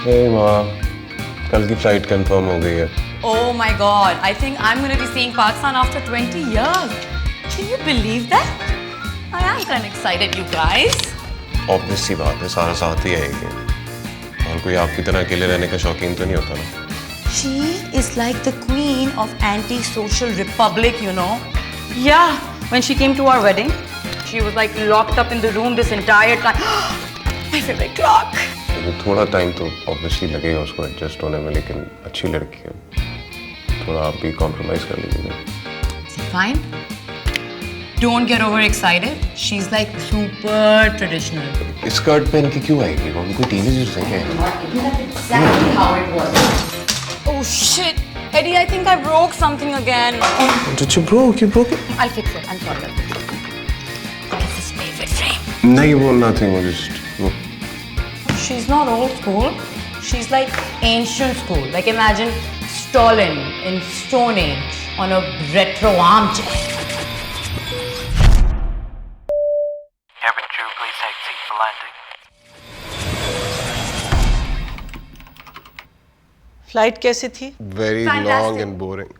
हे माँ, कल की फ्लाइट कंफर्म हो गई है। Oh my God! I think I'm going to be seeing Pakistan after 20 years. Can you believe that? I am kind of excited, you guys. Obvious सी बात है, सारा साथ ही आएगी। और कोई आपकी तरह अकेले रहने का शौकीन तो नहीं होता ना। She is like the queen of anti-social republic, you know. Yeah, when she came to our wedding, she was like locked up in the room this entire time. My favorite clock. थोड़ा time तो obviously लगेगा उसको adjust होने में, लेकिन अच्छी लड़की है, थोड़ा आप भी कॉम्प्रोमाइज कर लीजिएगा। Fine. Don't get overexcited. She's like super traditional. Skirt पहन के क्यों आएगी वो? कोई टीनेजर्स हैं क्या? That's exactly how it was. Oh shit! Eddie, I think I broke something again. Did you broke? You broke it? I'll fix it. I'm sorry. This is favorite frame. नहीं, वो nothing, वो just वो। She's not old school. She's like ancient school. Like imagine Stalin in Stone Age on a retro armchair. Cabin crew, please take seat for landing. Flight कैसी थी? Very Fantastic. long and boring.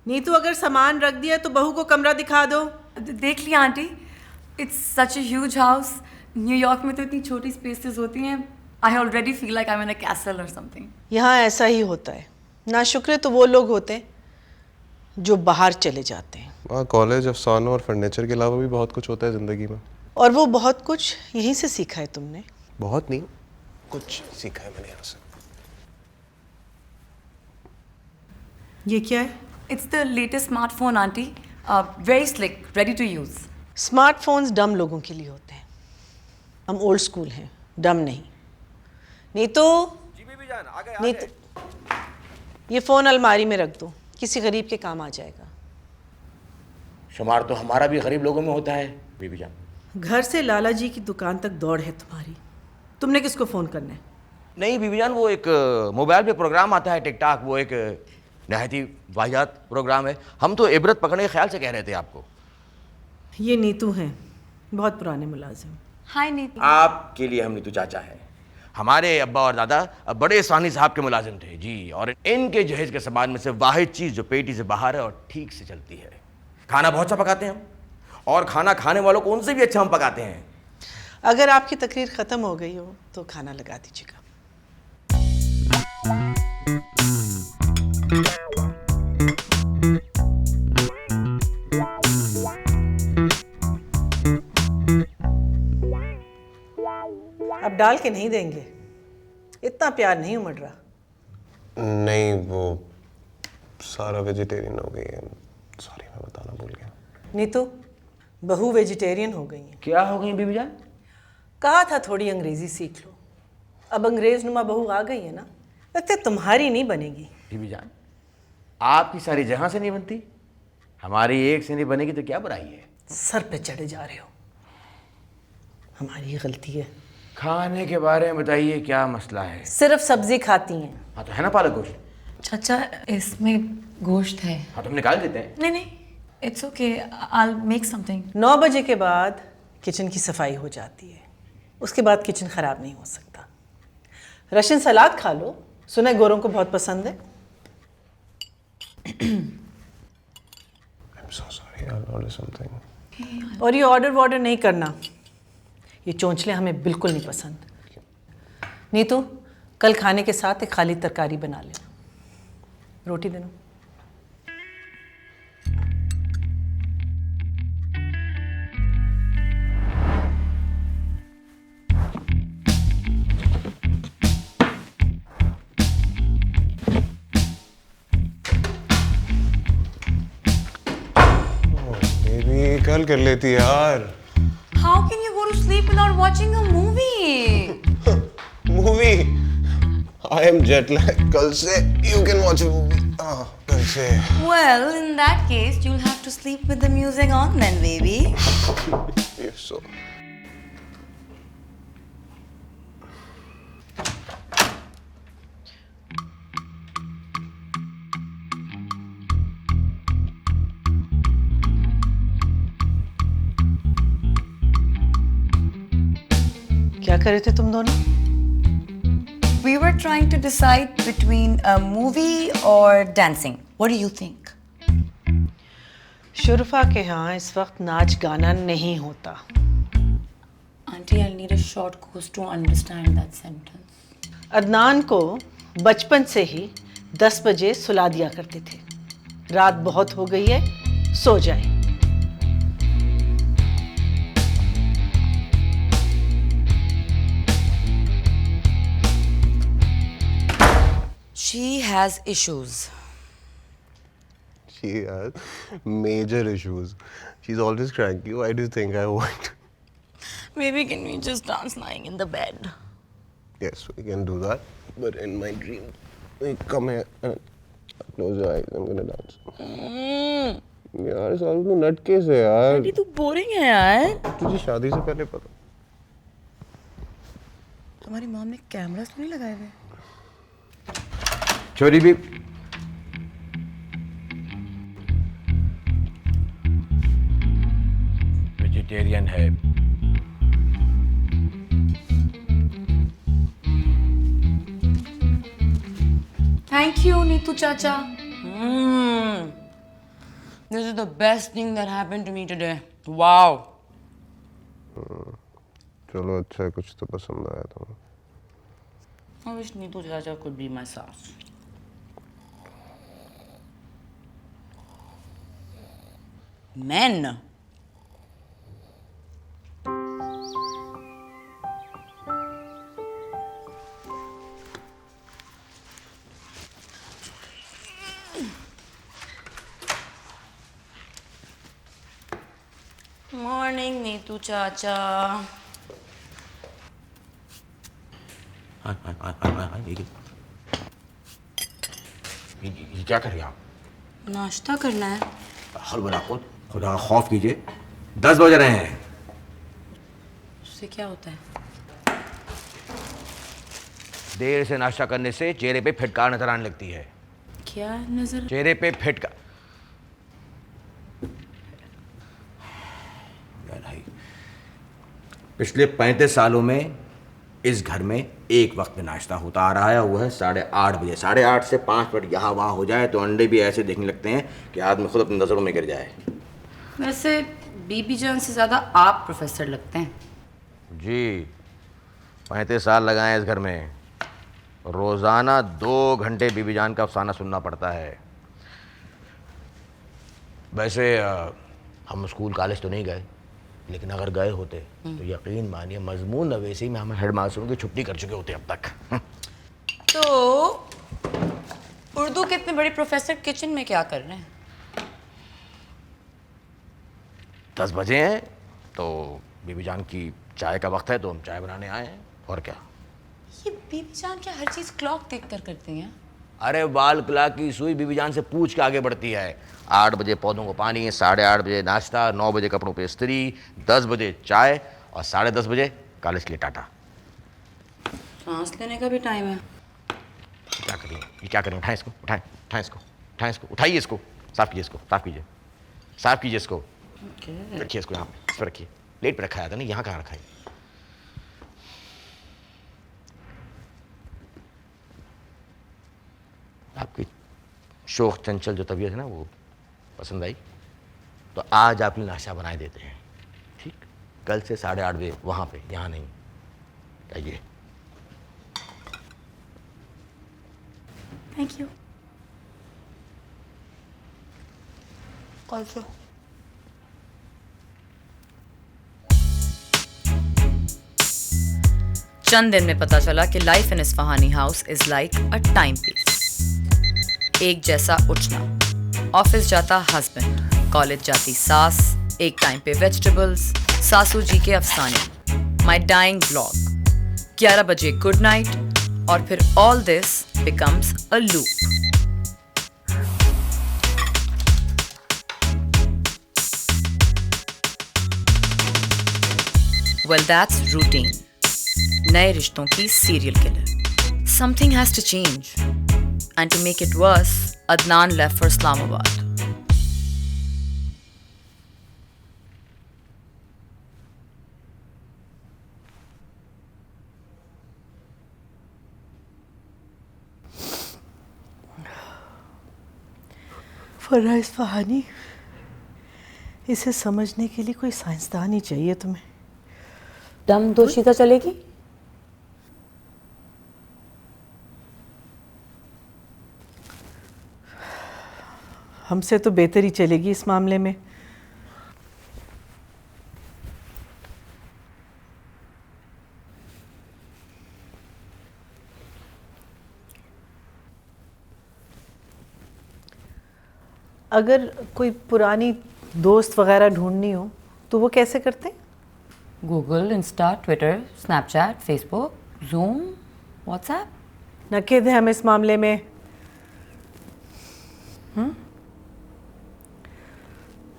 Neetu, अगर सामान रख दिया तो बहू को कमरा दिखा दो। देख लिया aunty, it's such a huge house. New York में तो इतनी छोटी स्पेसेस होती हैं। I already feel like I am in a castle और समथिंग। यहाँ ऐसा ही होता है। नाशुक्र तो वो लोग होते हैं जो बाहर चले जाते हैं, वहाँ कॉलेज, अफसानों और फर्नीचर के अलावा भी बहुत कुछ होता है ज़िंदगी में। और वो बहुत कुछ यहीं से सीखा है तुमने। बहुत नहीं, कुछ सीखा है मैंने यहाँ से। ये क्या है? It's the latest smartphone aunty, very slick, ready to use. Smartphones dumb लोगों के लिए होते हैं। हम ओल्ड स्कूल हैं, डम नहीं। नीतू, नीतू, ये फ़ोन अलमारी में रख दो, किसी गरीब के काम आ जाएगा। शुमार तो हमारा भी गरीब लोगों में होता है बीबी जान। घर से लाला जी की दुकान तक दौड़ है तुम्हारी। तुमने किसको फ़ोन करना है? नहीं बीबी जान, वो एक मोबाइल पे प्रोग्राम आता है टिकटॉक, वो एक नहायत ही वाहियात प्रोग्राम है। हम तो इबरत पकड़ने के ख्याल से कह रहे थे आपको। ये नीतू हैं, बहुत पुराने मुलाजिम। हाय नीति। आपके लिए हम नीतू चाचा हैं। हमारे अब्बा और दादा बड़े सानी साहब के मुलाजिम थे जी, और इनके जहेज के सामान में से वाहिद चीज़ जो पेटी से बाहर है और ठीक से चलती है। खाना बहुत अच्छा पकाते हैं हम, और खाना खाने वालों को उनसे भी अच्छा हम पकाते हैं। अगर आपकी तकरीर ख़त्म हो गई हो तो खाना लगा दीजिएगा। अब डाल के नहीं देंगे, इतना प्यार नहीं उमड़ रहा। नहीं, वो सारा वेजिटेरियन हो गई है। सॉरी, मैं बताना भूल गया। नीतू, बहू वेजिटेरियन हो गई है। क्या हो गई बीबी जान? कहा था थोड़ी अंग्रेजी सीख लो। अब अंग्रेज नुमा बहू आ गई है ना, लगता है तुम्हारी नहीं बनेगी। बीबी जान, आपकी सारी जहां से नहीं बनती, हमारी एक से नहीं बनेगी तो क्या बुराई है? सर पे चढ़े जा रहे हो, हमारी ये गलती है। खाने के बारे में बताइए, क्या मसला है? सिर्फ सब्जी खाती हैं। हाँ तो है ना पालक गोश्त। चाचा, इसमें गोश्त है। हाँ तो हम निकाल देते हैं। नहीं नहीं, it's okay, I will make something. 9 बजे के बाद किचन की सफाई हो जाती है, उसके बाद किचन ख़राब नहीं हो सकता। रशियन सलाद खा लो, सुना है गोरों को बहुत पसंद है। I'm so sorry, I'll order something. और ये ऑर्डर नहीं करना, ये चोंचले हमें बिल्कुल नहीं पसंद। नीतू, कल खाने के साथ एक खाली तरकारी बना लेना। रोटी देना। बेबी, कल कर लेती यार। How can you go to sleep without watching a movie? Movie? I am jet lag. कल से you can watch a movie. कल से। Well, in that case, you'll have to sleep with the music on then, baby. You're so. क्या कर रहे थे तुम दोनों? we were trying to decide between a movie or dancing. What do you think? शुरफा के यहाँ इस वक्त नाच गाना नहीं होता. Auntie, I'll need a short course to understand that sentence. Adnan को बचपन से ही 10 बजे सुला दिया करते थे. रात बहुत हो गई है, सो जाए. She has issues. She has major issues. She's always cranky. Why do you think I want? Maybe can we just dance lying in the bed? Yes, we can do that. But in my dream, wait, come here and close your eyes. I'm gonna dance. यार साल तू नट case है यार. तू boring है यार. तुझे शादी से पहले पता. तुम्हारी मॉम ने कैमरास तो नहीं लगाए हुए? छोरी भी वेजिटेरियन है. Thank you, Neetu Chacha. This is the best thing that happened to me today. Wow. चलो अच्छा है, कुछ तो पसंद आया तुम्हें. I wish Neetu Chacha could be my sass. Men. Morning, Neetu Chacha. हाँ, ये क्या कर रही हैं आप? नाश्ता करना है. खुदा खुदा खौफ कीजिए. 10 बज रहे हैं. उससे क्या होता है? देर से नाश्ता करने से चेहरे पे फिटकार नजर आने लगती है. क्या नजर? चेहरे पे फिटकार. पिछले 35 सालों में इस घर में एक वक्त में नाश्ता होता आ रहा है, वो है 8:30 बजे. 8:30 से 5 मिनट यहाँ वहाँ हो जाए तो अंडे भी ऐसे दिखने लगते हैं कि आदमी खुद अपनी नज़रों में गिर जाए. वैसे बीबी जान से ज़्यादा आप प्रोफेसर लगते हैं. जी, 35 साल लगाए इस घर में. रोज़ाना 2 घंटे बीबी जान का अफसाना सुनना पड़ता है. वैसे हम स्कूल कॉलेज तो नहीं गए, लेकिन अगर गए होते तो यकीन मानिए मजमून नवेसी में हमें हेड मास्टरों की छुट्टी कर चुके होते अब तक. तो उर्दू के इतने बड़े प्रोफेसर किचन में क्या कर रहे हैं? 10 बजे हैं तो बीबी जान की चाय का वक्त है तो हम चाय बनाने आए हैं. और क्या? ये बीबी जान क्या हर चीज़ क्लॉक देख कर करती हैं? अरे बाल क्लाक की सुई बीबी जान से पूछ के आगे बढ़ती है. 8 बजे पौधों को पानी, 8:30 बजे नाश्ता, 9 बजे कपड़ों पे इस्त्री, 10 बजे चाय और 10:30 बजे कॉलेज के लिए टाटा. सांस लेने का भी टाइम है. क्या करिए? ये क्या करें? उठाएं इसको, उठाएं, उठाएं इसको, उठाएं इसको, उठाइए इसको, साफ कीजिए इसको, साफ कीजिए, साफ कीजिए इसको. रखिए इसको यहाँ पे, इस पर रखिए. प्लेट पे रखा था नहीं, यहाँ कहाँ रखा है? आपकी शोख चंचल जो तबीयत है ना वो पसंद आई तो आज आप नाश्ता बनाए देते हैं. ठीक, कल से 8:30 बजे वहाँ पे, यहाँ नहीं. आइए. Thank you. कॉल से चंद दिन में पता चला कि life in Isfahani house is like a time piece. एक जैसा उठना, ऑफिस जाता हस्बैंड, कॉलेज जाती सास, एक टाइम पे वेजिटेबल्स, सासू जी के अफसाने, माई डाइंग ब्लॉग, 11 बजे गुड नाइट और फिर all this becomes a loop. Well that's routine. नए रिश्तों की serial killer. Something has to change. And to make it worse, Adnan left for Islamabad. फराइज फहानी, इसे समझने के लिए कोई साइंसदान ही चाहिए तुम्हें। दम दोशीता चलेगी? हमसे तो बेहतर ही चलेगी इस मामले में। अगर कोई पुरानी दोस्त वगैरह ढूंढनी हो तो वो कैसे करते हैं? Google, Insta, Twitter, Snapchat, Facebook, Zoom, WhatsApp. नकेद है हम इस मामले में।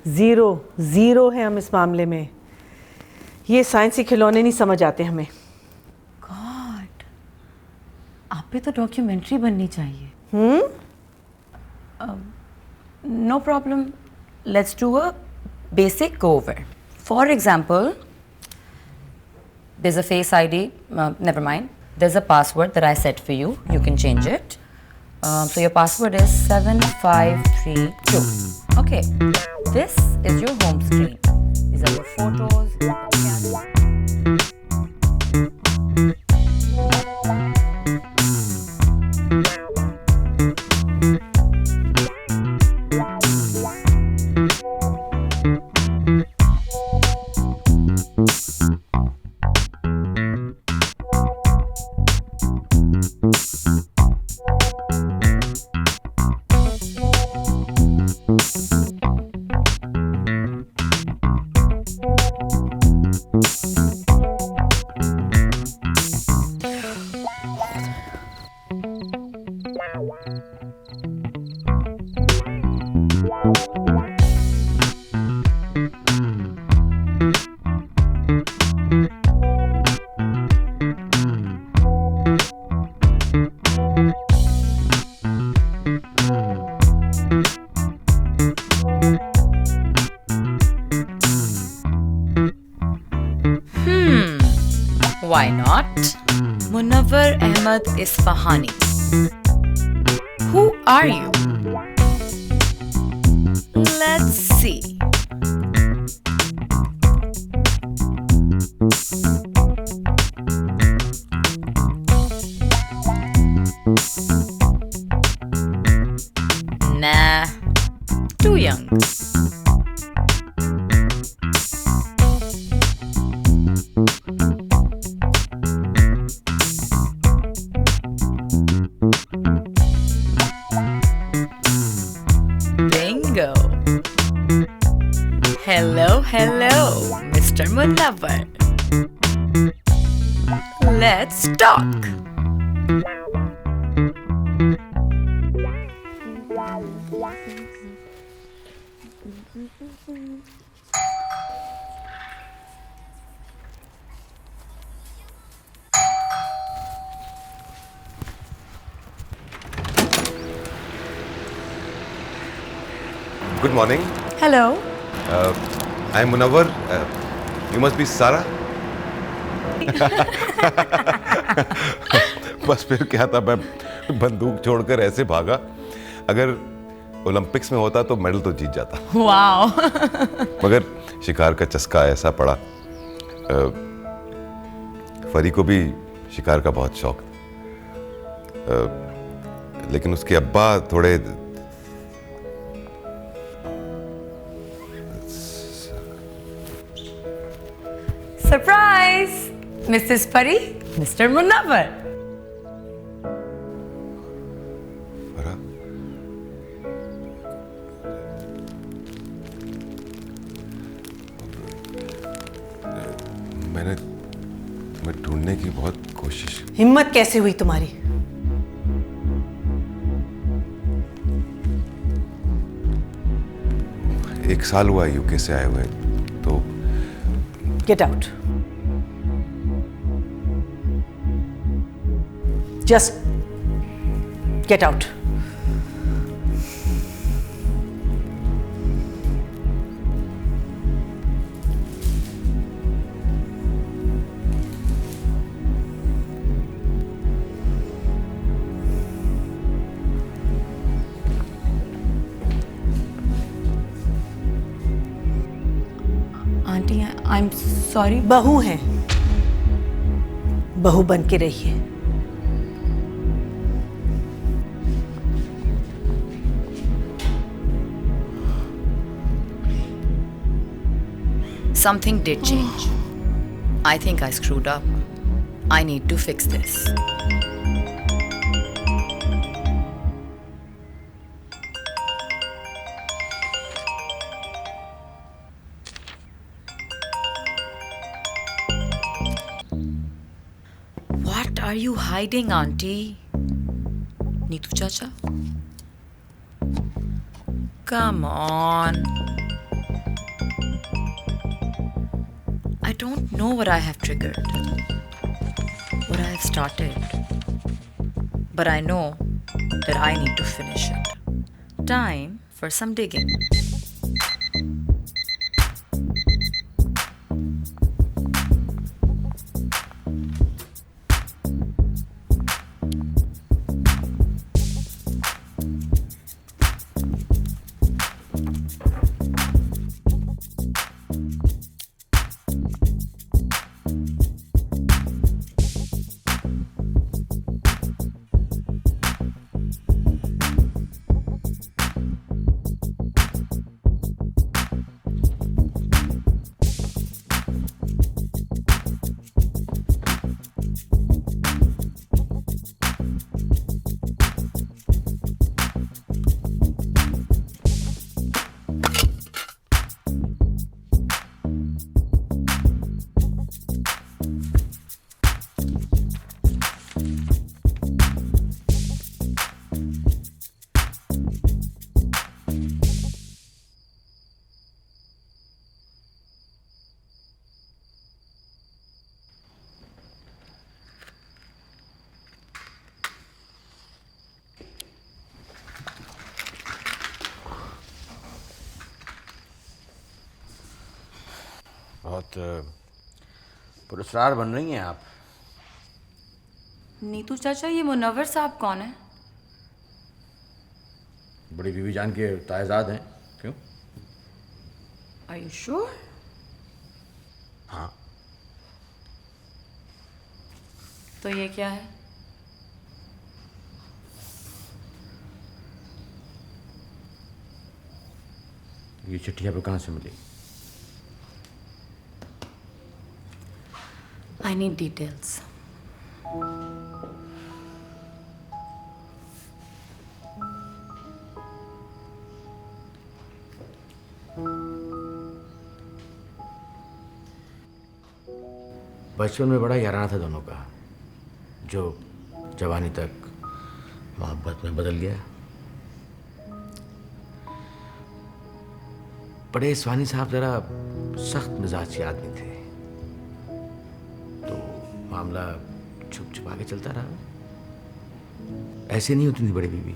ज़ीरो है हम इस मामले में। ये साइंसी खिलौने नहीं समझ आते हमें। गॉड, आप पे तो डॉक्यूमेंट्री बननी चाहिए। No problem. Let's do a basic go over. For example, there's a Face ID. Never mind. There's a password that I set for you. You can change it. So your password is 7532. Okay. This is your home screen. These are your photos. Your camera. Why not? Munawwar Ahmad Isfahani. Who are you? Let's see. Nah, too young. Bingo. Hello, Mr. Munawwar. Let's talk. Good morning. Hello. I am Munawwar. You must be Sara. बस फिर क्या था, मैं बंदूक छोड़कर ऐसे भागा। अगर ओलंपिक्स में होता तो मेडल तो जीत जाता। Wow. मगर शिकार का चस्का ऐसा पड़ा। फरी को भी शिकार का बहुत शौक था, लेकिन उसके अब्बा थोड़े Surprise! Mrs. Pari, Mr. Munawwar. फरा, मैंने तुम्हें ढूंढने की बहुत कोशिश। हिम्मत कैसे हुई तुम्हारी? एक साल हुआ यूके से आए हुए, तो Get out. Just get out. I'm sorry. बहू हैं, बहू बन के रहिए। Something did change. I think I screwed up. I need to fix this. What are you hiding, Auntie? Neetu Chacha? Come on. I don't know what I have triggered, what I have started, but I know that I need to finish it. Time for some digging. बहुत पुरस्कार बन रही हैं आप। नीतू चाचा, ये मुनव्वर साहब कौन है? बड़ी बीवी जान के तायजाद हैं। क्यों? Are you sure? हाँ। तो ये क्या है? ये चिट्ठी आपको कहाँ से मिली? I need details. बचपन में बड़ा याराना था दोनों का, जो जवानी तक मोहब्बत में बदल गया। बड़े स्वानी साहब जरा सख्त मिजाज के आदमी थे, तो मामला छुप छुपा के चलता रहा। ऐसे नहीं होती थी बड़ी बीवी,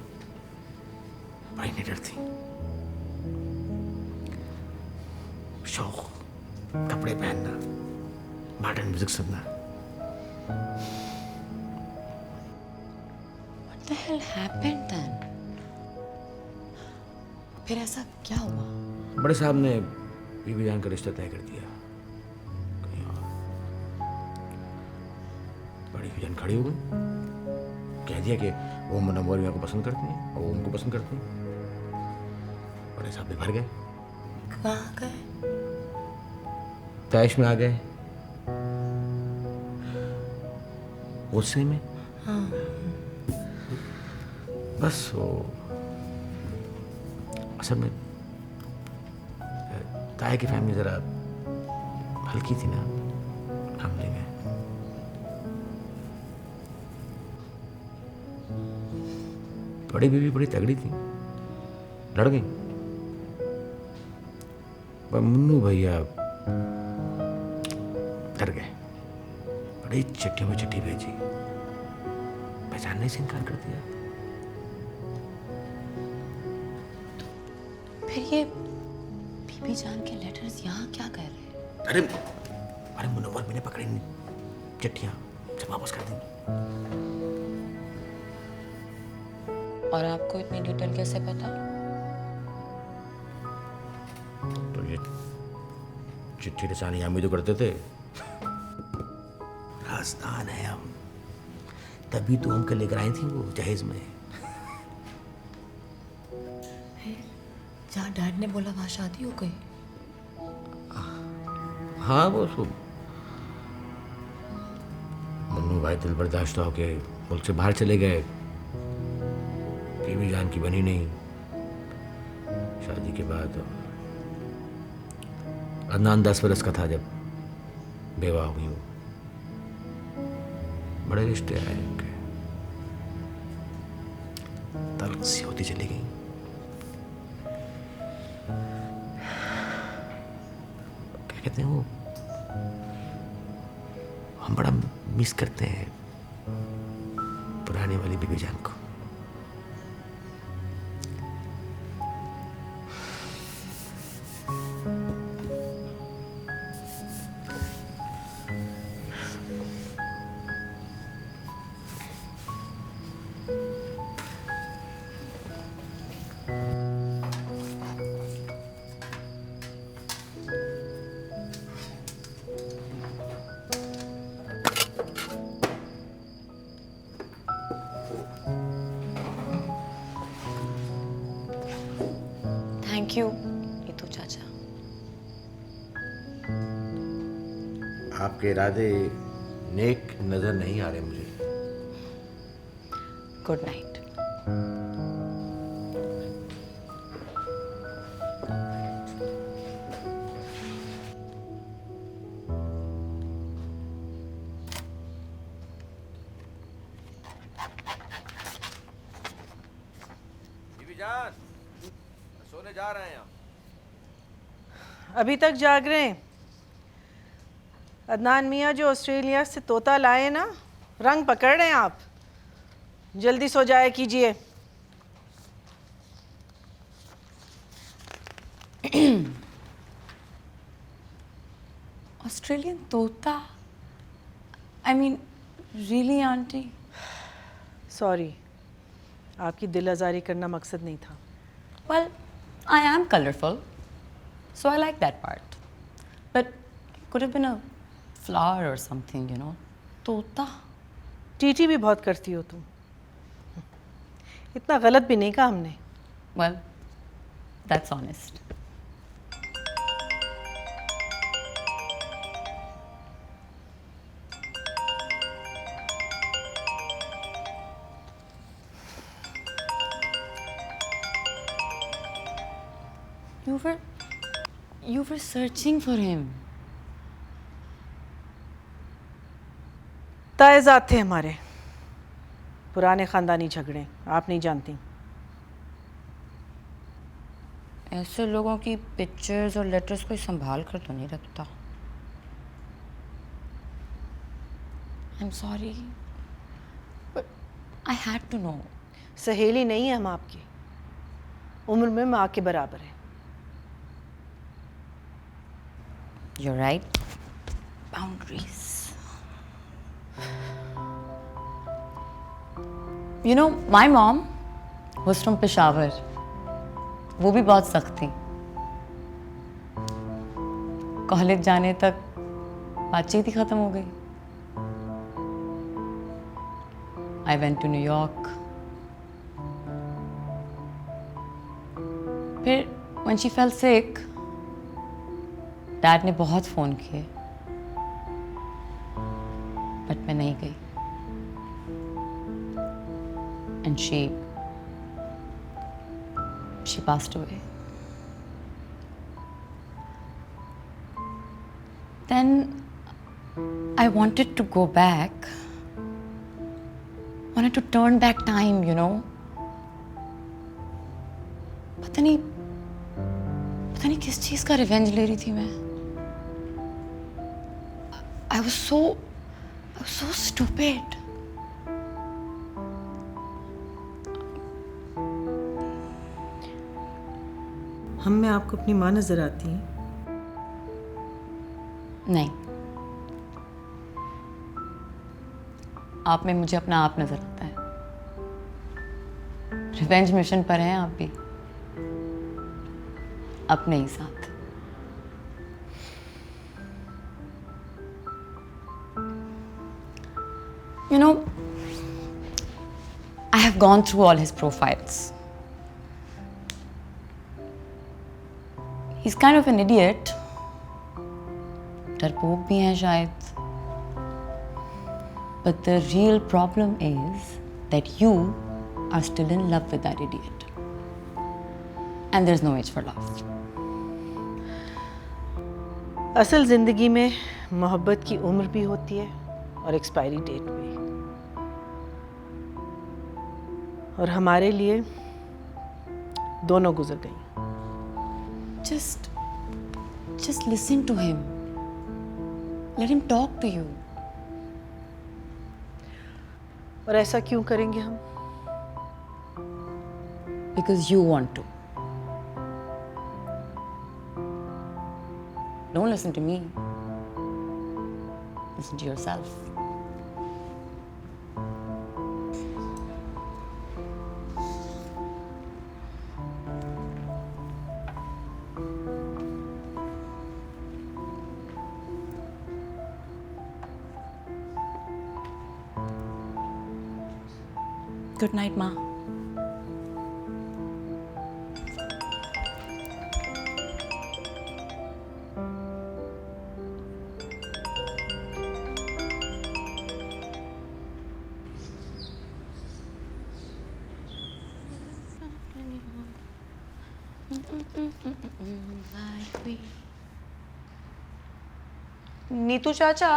बड़ी निडर थी। शौक कपड़े पहनना, मॉडर्न म्यूजिक सुनना। What the hell happened then? फिर ऐसा क्या हुआ? बड़े साहब ने बीवी जान का रिश्ता तय कर दिया कहीं और। बड़ी बीवी जान खड़ी हो गई, कह दिया कि वो मुनव्वर मियां को पसंद करती हैं और वो उनको पसंद करती हैं। बड़े साहब भी भर गए, कहाँ गए? तैश में आ गए, गुस्से में। बस वो असल में ताया की फैमिली जरा हल्की थी ना मामले में। बड़ी बीवी बड़ी तगड़ी थी, लड़ गई। पर मुन्नू भैया डर गए, बड़ी चिट्ठी में चिट्ठी भेजी, पहचानने से इनकार कर दिया। फिर ये बीबी जान के लेटर्स यहाँ क्या कर रहे हैं? अरे मुनव्वर मैंने पकड़ी नहीं चिट्ठियां, सब वापस कर दी। और आपको इतनी डिटेल कैसे पता? तो ये चिट्ठी रसानी हम ही तो करते थे। राजस्थान है हम, तभी तो हमको लेकर आई थी वो जहेज में। जहाँ डैड ने बोला वहाँ शादी हो गई। हाँ वो सो मन्नू भाई दिल बर्दाश्त होके मुल्क से बाहर चले गए। बीवी जान की बनी नहीं शादी के बाद। अदनान 10 बरस का था जब बेवा हो गई वो। बड़े रिश्ते आए उनके, तल्ख सी होती चली गई। क्या कहते हैं वो, हम बड़ा मिस करते हैं पुराने वाली बीबी जान को। थैंक यू नीतू चाचा। आपके इरादे नेक नजर नहीं आ रहे मुझे। Good night. बीबी जान, सोने जा रहे हैं हम। अभी तक जाग रहे हैं? अदनान मियाँ जो ऑस्ट्रेलिया से तोता लाए ना, रंग पकड़ रहे हैं आप। जल्दी सो जाया कीजिए। ऑस्ट्रेलियन तोता? I mean really aunty? Sorry, आपकी दिल आज़ारी करना मकसद नहीं था। Well, I am colorful, so I like that part. But it could have been a flower or something, you know. तोता? टीटी भी बहुत करती हो तुम। इतना गलत भी नहीं कहा हमने। Well, that's honest. You were searching for him. तायजात थे हमारे, पुराने ख़ानदानी झगड़े, आप नहीं जानती। ऐसे लोगों की पिक्चर्स और लेटर्स कोई संभाल कर तो नहीं रखता। I'm sorry, but I had to know. सहेली नहीं है हम आपकी, उम्र में माँ के बराबर है। You're right. Boundaries. You know, my mom was from Peshawar. वो भी बहुत सख्त थी। कॉलेज जाने तक बातचीत ही खत्म हो गई। I went to New York. फिर when she fell sick, dad ने बहुत फ़ोन किए, बट मैं नहीं गई। And she passed away. Then I wanted to go back, wanted to turn back time, you know. पता नहीं किस चीज़ का रिवेंज ले रही थी मैं। I was so stupid. हम में आपको अपनी माँ नजर आती है? नहीं, आप में मुझे अपना आप नजर आता है। रिवेंज मिशन पर हैं आप भी, अपने ही साथ। You know, I have gone through all his profiles. He's kind of an idiot. डरपोक भी हैं शायद. But the real problem is that you are still in love with that idiot. And there's no age for love. असल ज़िंदगी में मोहब्बत की उम्र भी होती है और एक्सपायरी डेट भी. और हमारे लिए दोनों गुजर गई. Just listen to him. Let him talk to you. और ऐसा क्यों करेंगे हम? Because you want to. Don't listen to me. Listen to yourself. Good night, Ma. Neetu चाचा,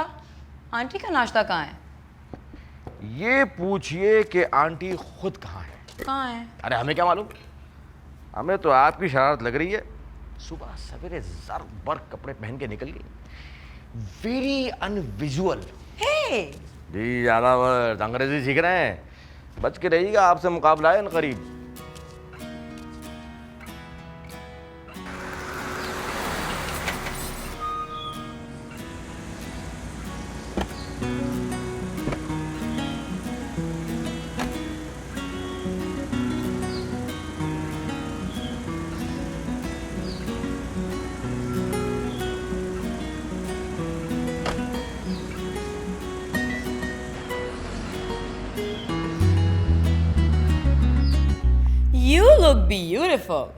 आंटी का नाश्ता कहाँ है? ये पूछिए कि आंटी खुद कहाँ है? कहाँ है? अरे हमें क्या मालूम, हमें तो आपकी शरारत लग रही है. सुबह सवेरे ज़र-बर कपड़े पहन के निकल गई. वेरी अनविजुअल. Hey! जी ज़्यादा अंग्रेजी सीख रहे हैं, बच के रहिएगा, आपसे मुकाबला है करीब. You look beautiful.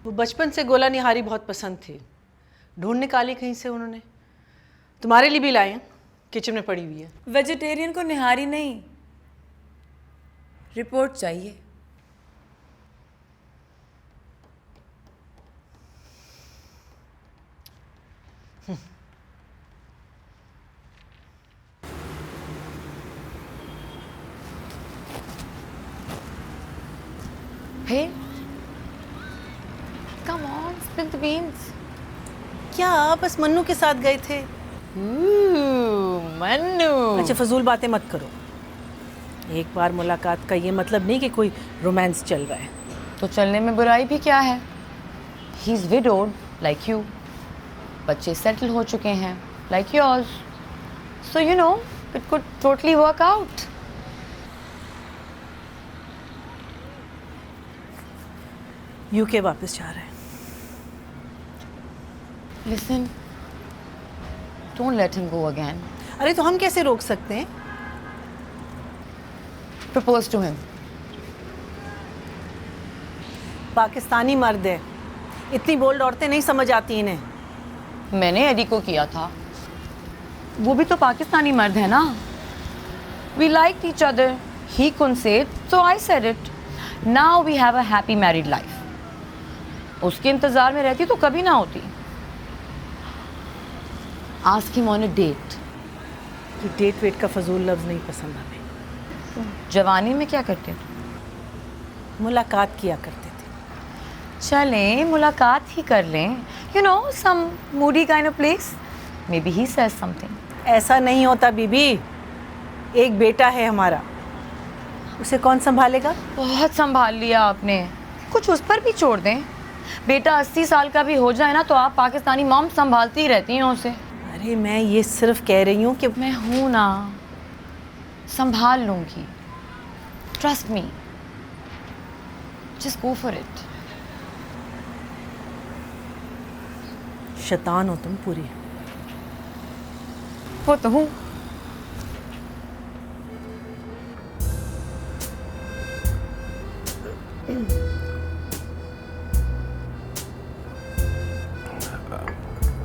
वो बचपन से गोला निहारी बहुत पसंद थी. ढूंढ निकाली कहीं से उन्होंने. तुम्हारे लिए भी लाए हैं, किचन में पड़ी हुई है. वेजिटेरियन को निहारी नहीं, रिपोर्ट चाहिए. Hey, come on, spill the beans. क्या बस मन्नू के साथ गए थे? मन्नू. अच्छा फजूल बातें मत करो. एक बार मुलाकात का ये मतलब नहीं कि कोई रोमांस चल रहा है. तो चलने में बुराई भी क्या है? He's widowed like you. बच्चे सेटल हो चुके हैं like yours. So you know, it could totally work out. UK वापस जा रहे हैं. Listen, don't let him go again. अरे तो हम कैसे रोक सकते हैं? Propose to him. पाकिस्तानी मर्द है, इतनी बोल्ड औरतें नहीं समझ आती इन्हें. मैंने एडी को किया था. वो भी तो पाकिस्तानी मर्द है ना. We liked each other. He couldn't say it, so I said it. Now we have a happy married life. उसके इंतजार में रहती तो कभी ना होती. Ask him on a date. ये डेट वेट का फजूल लफ्ज़ नहीं पसंद हमें. जवानी में क्या करते थे? मुलाकात किया करते थे. चलें मुलाकात ही कर लें. You know, some moody kind of place. Maybe he says something. ऐसा नहीं होता बीबी. एक बेटा है हमारा, उसे कौन संभालेगा? बहुत संभाल लिया आपने. कुछ उस पर भी छोड़ दें. बेटा 80 साल का भी हो जाए ना तो आप पाकिस्तानी मॉम संभालती ही रहती हैं उसे. अरे मैं ये सिर्फ कह रही हूँ कि मैं हूँ ना. संभाल लूंगी. Trust me. Just go for it. शैतान हो तुम पूरी. वो तो हूँ.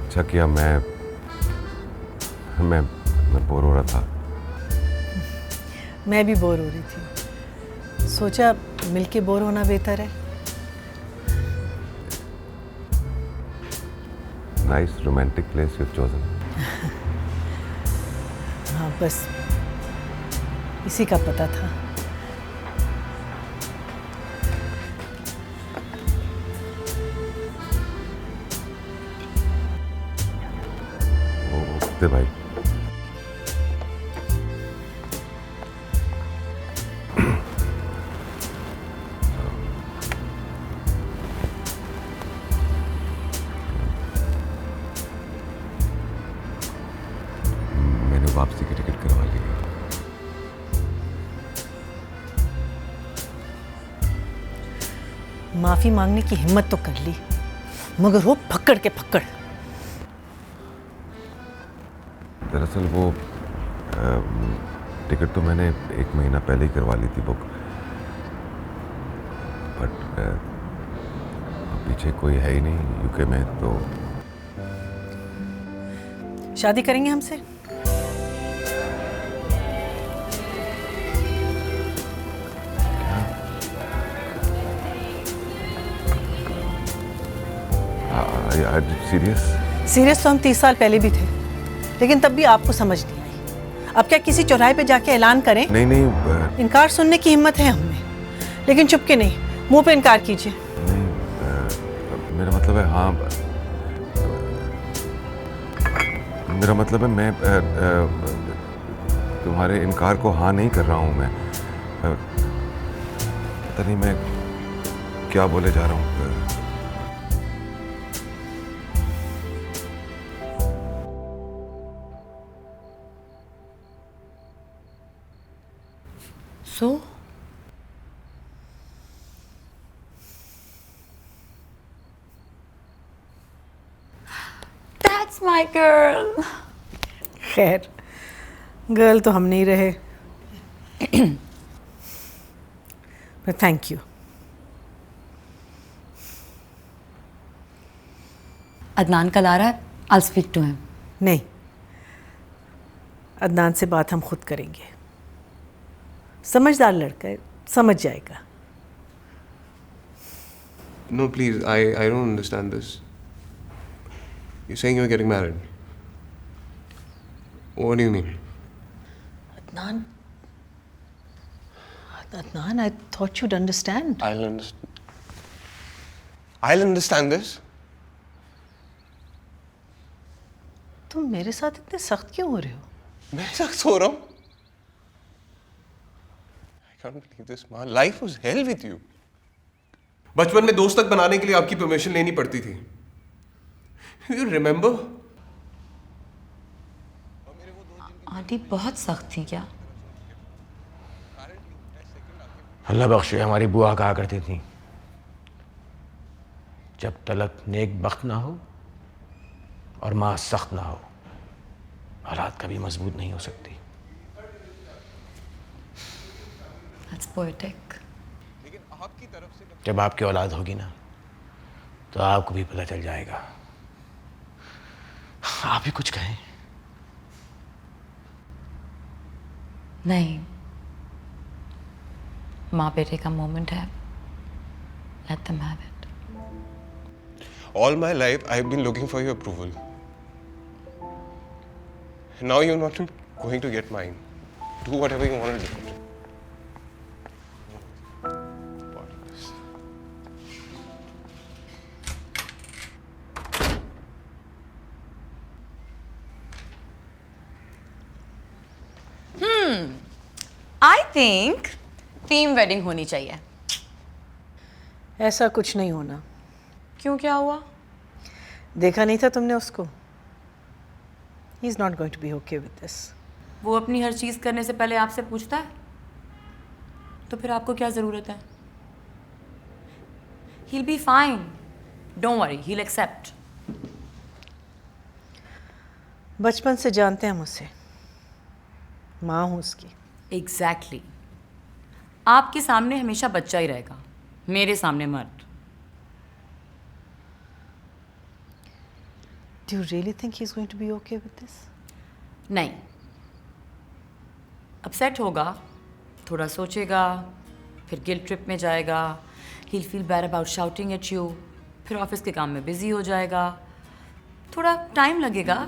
अच्छा किया मैं बोर हो रहा था. मैं भी बोर हो रही थी. सोचा मिलके बोर होना बेहतर है. Nice romantic place you chosen. हाँ बस इसी का पता था. दे भाई. मैंने वापसी की टिकट करवा ली है. माफी मांगने की हिम्मत तो कर ली, मगर हो फक्कड़ के फक्कड़. दरअसल वो टिकट तो मैंने 1 महीना पहले ही करवा ली थी बुक. बट पीछे कोई है ही नहीं यूके में, तो शादी करेंगे हमसे? सीरियस? सीरियस तो हम 30 साल पहले भी थे, लेकिन तब भी आपको समझ नहीं आई. अब क्या किसी चौराहे पे जाके ऐलान करें? नहीं इनकार सुनने की हिम्मत है हमें, लेकिन चुपके नहीं, मुंह पे इनकार कीजिए. मेरा मतलब है हाँ. मेरा मतलब है मैं तुम्हारे इनकार को हाँ नहीं कर रहा हूँ. मैं पता नहीं मैं क्या बोले जा रहा हूँ. So? That's my girl. खैर गर्ल तो हम नहीं रहे, पर थैंक यू. अदनान कल आ रहा है. I'll speak to him. नहीं, अदनान से बात हम खुद करेंगे. समझदार लड़का है, समझ जाएगा. No, please, I don't understand this. You're saying you're getting married. What do you mean? Adnan, I thought you'd understand. I'll understand. I'll understand this. तुम मेरे साथ इतने सख्त क्यों हो रहे हो? मैं सख्त हो रहा हूँ? I can't believe this, man. Life was hell with you. बचपन में दोस्त तक बनाने के लिए आपकी परमिशन लेनी पड़ती थी. You remember? आंटी बहुत सख्त थी क्या? अल्लाह बख्शे, हमारी बुआ कहा करती थी, जब तलक नेक बख्त ना हो और माँ सख्त ना हो, हालात कभी मजबूत नहीं हो सकती. That's poetic. जब आपकी औलाद होगी ना, तो आपको भी पता चल जाएगा. आप ही कुछ कहें. नहीं, माँ बेटे का मोमेंट है. Let them have it. All my life, I've been looking for your approval. Now you're not going to get mine. Do whatever you want to do. I think theme wedding होनी चाहिए. ऐसा कुछ नहीं होना. क्यों, क्या हुआ? देखा नहीं था तुमने उसको? He's not going to be okay with this. वो अपनी हर चीज़ करने से पहले आपसे पूछता है, तो फिर आपको क्या ज़रूरत है? He'll be fine. Don't worry, he'll accept. बचपन से जानते हैं हम उसे, माँ हूँ उसकी। Exactly. आपके सामने हमेशा बच्चा ही रहेगा, मेरे सामने मर्द। Do you really think he's going to be okay with this? नहीं, अपसेट होगा, थोड़ा सोचेगा, फिर गिल्ट ट्रिप में जाएगा, he'll feel bad about shouting at you, फिर ऑफिस के काम में बिजी हो जाएगा, थोड़ा टाइम लगेगा,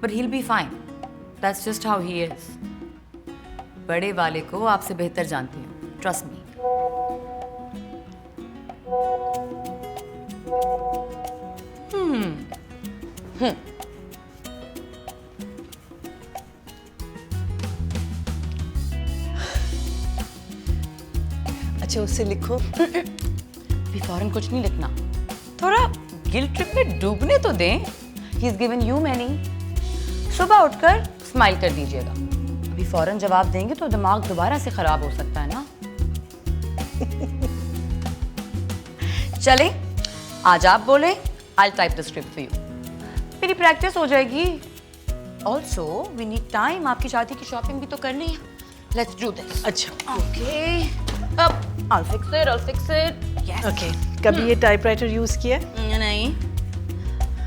but he'll be fine. That's just how he is. बड़े वाले को आपसे बेहतर जानती हूँ, trust me. अच्छा उससे लिखो। अभी फौरन कुछ नहीं लिखना, थोड़ा गिल्ट ट्रिप में डूबने तो दें। He is given you many. सुबह उठकर स्माइल कर दीजिएगा। अभी फौरन जवाब देंगे तो दिमाग दोबारा से खराब हो सकता है ना। चले, आज आप बोले, I type the script for you. मेरी प्रैक्टिस हो जाएगी। ऑल्सो वी नीड टाइम, आपकी शादी की शॉपिंग भी तो करनी है। Let's do this. अच्छा ओके, अब I'll fix it. Yes. Okay कभी ये टाइपराइटर यूज किया? नहीं,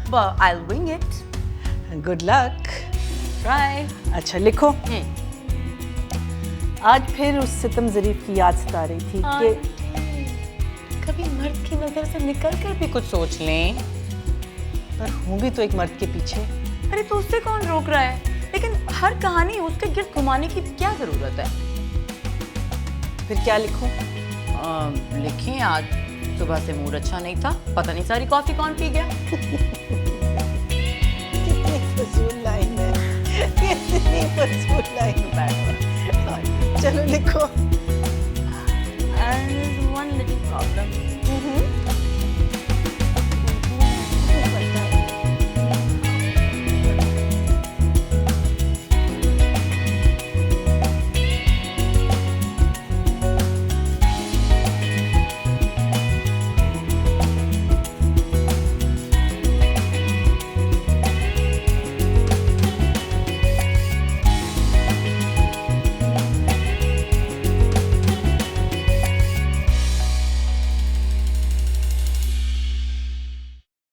but I'll wing it. Good luck. Try. अच्छा लिखो। आज फिर उस सितम ज़रीफ की याद सता रही थी कि कभी मर्द की नजर से निकल कर भी कुछ सोच लें। पर हूँ भी तो एक मर्द के पीछे। अरे तो उससे कौन रोक रहा है? लेकिन हर कहानी उसके गिर्द घुमाने की क्या जरूरत है? फिर क्या लिखूं? लिखें, आज सुबह से मूड अच्छा नहीं था, पता नहीं सारी कॉफी कौन पी गया। कितनी फजूल लाइन है, कितनी फजूल लाइन है। चलो लिखो। And there's one little problem.